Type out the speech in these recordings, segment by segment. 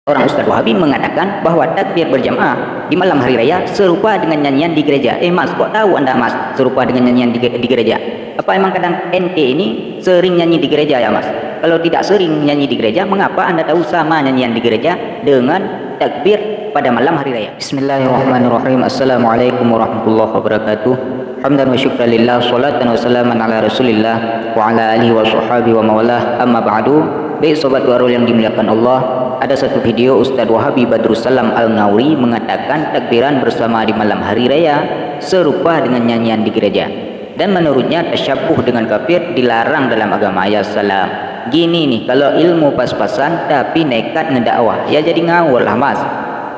Orang Ustaz Wahabi mengatakan bahwa takbir berjamaah di malam hari raya serupa dengan nyanyian di gereja. Mas, kok tahu anda mas serupa dengan nyanyian di gereja? Apa emang kadang ente ini sering nyanyi di gereja ya mas? Kalau tidak sering nyanyi di gereja, mengapa anda tahu sama nyanyian di gereja dengan takbir pada malam hari raya? Bismillahirrahmanirrahim. Assalamualaikum warahmatullahi wabarakatuh. Hamdan wa syukran lillah, salatan wa salaman ala rasulillah wa ala alihi wa sahbihi wa mawalah, amma ba'du. Baik sobat warul yang dimuliakan Allah, ada satu video Ustaz Wahabi Badrussalam Al-Ngauri mengatakan takbiran bersama di malam hari raya serupa dengan nyanyian di gereja, dan menurutnya tasyabuh dengan kafir dilarang dalam agama. Ya salam, gini nih, kalau ilmu pas-pasan tapi nekat ngedakwah ya jadi ngawur lah mas.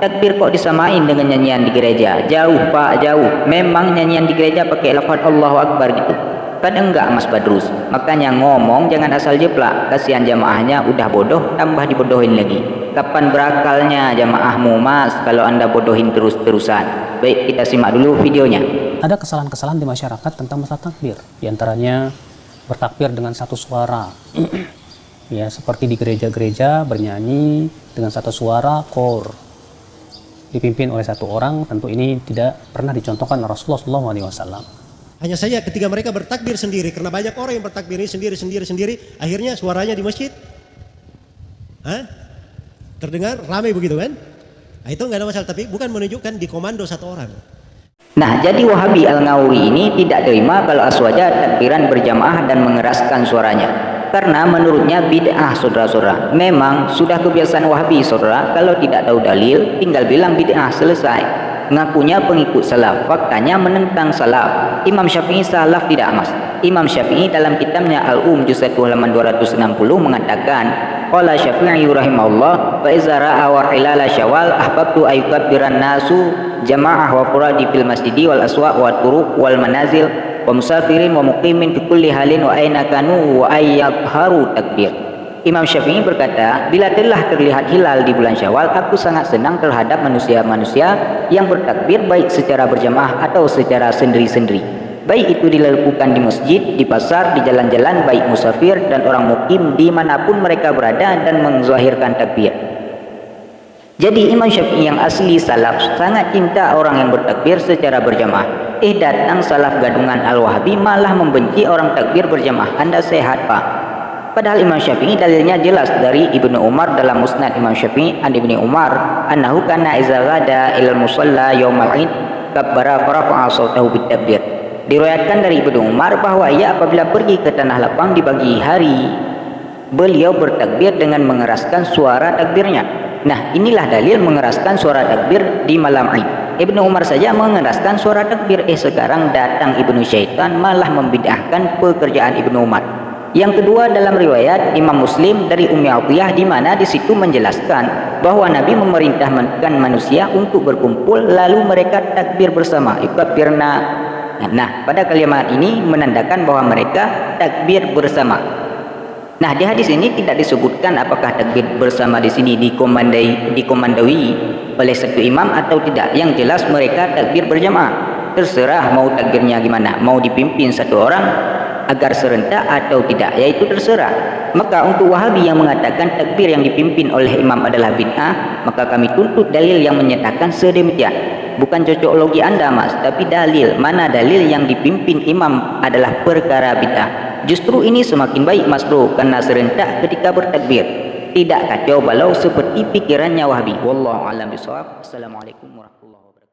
Takbir kok disamain dengan nyanyian di gereja? Jauh pak, jauh. Memang nyanyian di gereja pakai lafaz Allahu Akbar gitu? Kan enggak mas Badrus. Makanya ngomong jangan asal jeplak. Kasihan jamaahnya udah bodoh tambah dibodohin lagi. Kapan berakalnya jamaahmu mas kalau anda bodohin terus-terusan? Baik, kita simak dulu videonya. Ada kesalahan-kesalahan di masyarakat tentang masalah takbir. Di antaranya bertakbir dengan satu suara. Ya, seperti di gereja-gereja bernyanyi dengan satu suara kor, dipimpin oleh satu orang. Tentu ini tidak pernah dicontohkan oleh Rasulullah SAW. Hanya saja ketika mereka bertakbir sendiri, karena banyak orang yang bertakbir ini sendiri, akhirnya suaranya di masjid terdengar ramai begitu kan? Nah, itu nggak ada masalah, tapi bukan menunjukkan dikomando satu orang. Nah, jadi Wahabi Al-Ngauri ini tidak terima kalau aswaja takbiran berjamaah dan mengeraskan suaranya, karena menurutnya bid'ah saudara-saudara. Memang sudah kebiasaan Wahabi saudara, kalau tidak tahu dalil tinggal bilang bid'ah, selesai. Ngakunya pengikut salaf, faktanya menentang salaf. Imam Syafi'i salaf tidak mas? Imam Syafi'i dalam kitabnya Al-Juz 1 halaman 260 mengatakan, qala Syafi'i rahimahullah, fa iza ra'a wa hilala syawal ahbabtu ayyukabbiran nasu jama'ah wa furadi fil masjidi wal aswaq wa turuq wal manazil wa musafirin wa muqimin fi kulli halin wa aina kanu wa ayyadharu takbir. Imam Syafi'i berkata, bila telah terlihat hilal di bulan Syawal, aku sangat senang terhadap manusia-manusia yang bertakbir baik secara berjamaah atau secara sendiri-sendiri. Baik itu dilakukan di masjid, di pasar, di jalan-jalan, baik musafir dan orang mukim dimanapun mereka berada dan menzahirkan takbir. Jadi Imam Syafi'i yang asli salaf sangat cinta orang yang bertakbir secara berjamaah. Datang salaf gadungan Al-Wahabi malah membenci orang takbir berjamaah. Anda sehat pak? Padahal Imam Syafi'i dalilnya jelas dari Ibnu Umar dalam Musnad Imam Syafi'i an Ibnu Umar annahu kana iza ghada ilal musalla yaumal id kabbara farafa'a sautahu bitakbir. Diriwayatkan dari Ibnu Umar bahwa ia apabila pergi ke tanah lapang di pagi hari, beliau bertakbir dengan mengeraskan suara takbirnya. Nah, inilah dalil mengeraskan suara takbir di malam Id. Ibnu Umar saja mengeraskan suara takbir. Sekarang datang Ibnu Syaitan malah membid'ahkan pekerjaan Ibnu Umar. Yang kedua, dalam riwayat Imam Muslim dari Ummi Atiyah, di mana di situ menjelaskan bahwa Nabi memerintahkan manusia untuk berkumpul lalu mereka takbir bersama, yukabbirna. Nah, pada kalimat ini menandakan bahwa mereka takbir bersama. Nah, di hadis ini tidak disebutkan apakah takbir bersama di sini dikomandoi oleh satu imam atau tidak. Yang jelas mereka takbir berjamaah. Terserah mau takbirnya gimana, mau dipimpin satu orang agar serentak atau tidak, yaitu terserah. Maka untuk Wahabi yang mengatakan takbir yang dipimpin oleh imam adalah bid'ah, maka kami tuntut dalil yang menyatakan sedemikian. Bukan cocokologi anda mas, tapi dalil. Mana dalil yang dipimpin imam adalah perkara bid'ah? Justru ini semakin baik mas bro, karena serentak ketika bertakbir, tidak kacau balau seperti pikirannya Wahabi. Wallahu a'lam bishawab. Assalamualaikum warahmatullahi wabarakatuh.